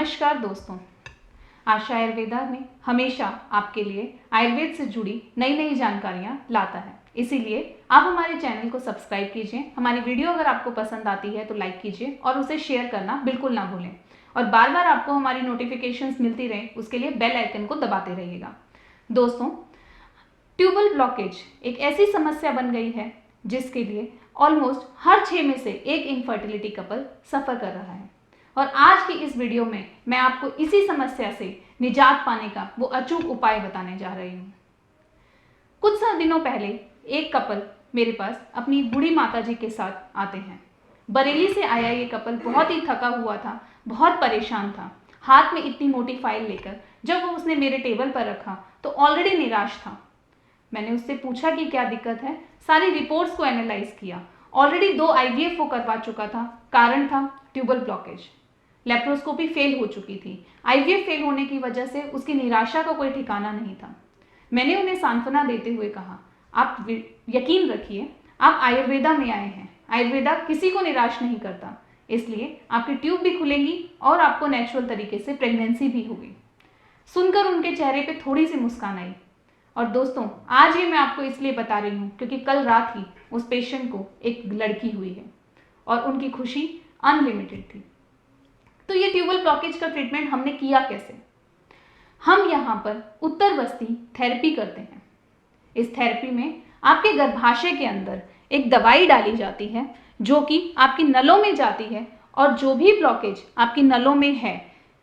नमस्कार दोस्तों, आशा आयुर्वेदा में हमेशा आपके लिए आयुर्वेद से जुड़ी नई नई जानकारियाँ लाता है। इसीलिए आप हमारे चैनल को सब्सक्राइब कीजिए। हमारी वीडियो अगर आपको पसंद आती है तो लाइक कीजिए और उसे शेयर करना बिल्कुल ना भूलें। और बार बार आपको हमारी नोटिफिकेशंस मिलती रहे उसके लिए बेल आइकन को दबाते रहिएगा। दोस्तों, ट्यूबल ब्लॉकेज एक ऐसी समस्या बन गई है जिसके लिए ऑलमोस्ट हर 6 में से एक इनफर्टिलिटी कपल सफ़र कर रहा है। और आज की इस वीडियो में मैं आपको इसी समस्या से निजात पाने का वो अचूक उपाय बताने जा रही हूँ। कुछ दिनों पहले एक कपल मेरे पास अपनी बूढ़ी माता जी के साथ आते हैं। बरेली से आया ये कपल बहुत ही थका हुआ था, बहुत परेशान था। हाथ में इतनी मोटी फाइल लेकर जब वो उसने मेरे टेबल पर रखा तो ऑलरेडी निराश था। मैंने उससे पूछा कि क्या दिक्कत है, सारी रिपोर्ट्स को एनालाइज किया। ऑलरेडी 2 IVF वो करवा चुका था, कारण था ट्यूबल ब्लॉकेज। लेप्रोस्कोपी फेल हो चुकी थी। IVF फेल होने की वजह से उसकी निराशा का कोई ठिकाना नहीं था। मैंने उन्हें सांत्वना देते हुए कहा, आप यकीन रखिए, आप आयुर्वेदा में आए हैं। आयुर्वेदा किसी को निराश नहीं करता, इसलिए आपकी ट्यूब भी खुलेंगी और आपको नेचुरल तरीके से प्रेगनेंसी भी होगी। सुनकर उनके चेहरे पे थोड़ी सी मुस्कान आई। और दोस्तों, आज ये मैं आपको इसलिए बता रही हूँ क्योंकि कल रात ही उस पेशेंट को एक लड़की हुई है और उनकी खुशी अनलिमिटेड थी। तो ये ट्यूबल ब्लॉकेज का ट्रीटमेंट हमने किया कैसे? हम यहाँ पर उत्तरवस्ती थेरेपी करते हैं। इस थेरेपी में आपके गर्भाशय के अंदर एक दवाई डाली जाती है जो कि आपकी नलों में जाती है और जो भी ब्लॉकेज आपकी नलों में है,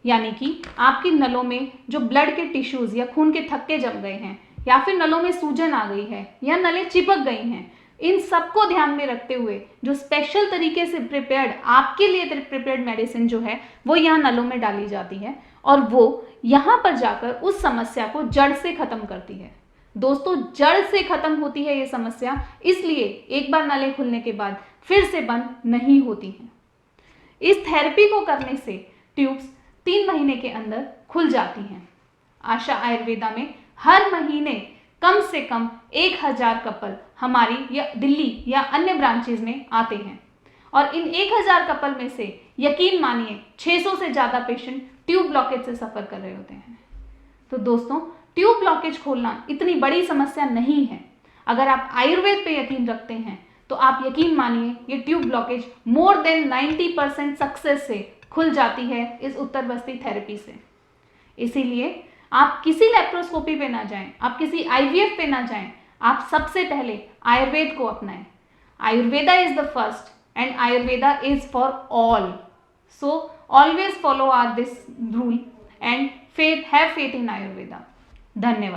यानी कि आपकी नलों में जो ब्लड के टिश्यूज या खून के थक्के जम गए हैं या फिर नलों में सूजन आ गई है या नलें चिपक गई हैं, इन सबको ध्यान में रखते हुए जो स्पेशल तरीके से प्रिपेयर्ड आपके लिए प्रिपेयर्ड मेडिसिन जो है वो यहाँ नलों में डाली जाती है और वो यहाँ पर जाकर उस समस्या को जड़ से खत्म करती है। दोस्तों, जड़ से खत्म होती है ये समस्या, इसलिए एक बार नलें खुलने के बाद फिर से बंद नहीं होती हैं। इस थेरेपी को करने से ट्यूब्स 3 महीने के अंदर खुल जाती हैं। आशा आयुर्वेदा में हर महीने कम से कम 1000 कपल हमारी या दिल्ली या अन्य ब्रांचेज में आते हैं और इन 1000 कपल में से यकीन मानिए 600 से ज़्यादा पेशेंट ट्यूब ब्लॉकेज से सफ़र कर रहे होते हैं। तो दोस्तों, ट्यूब ब्लॉकेज खोलना इतनी बड़ी समस्या नहीं है। अगर आप आयुर्वेद पे यकीन रखते हैं तो आप यकीन मानिए ये tube blockage more than 90% success से खुल जाती है इस उत्तरवस्ती थेरेपी से। इसीलिए आप किसी लेप्रोस्कोपी पे ना जाएं, आप किसी IVF पे ना जाएं, आप सबसे पहले आयुर्वेद को अपनाएं। Ayurveda is the first and Ayurveda is for all. So always follow this rule and have faith in Ayurveda. धन्यवाद।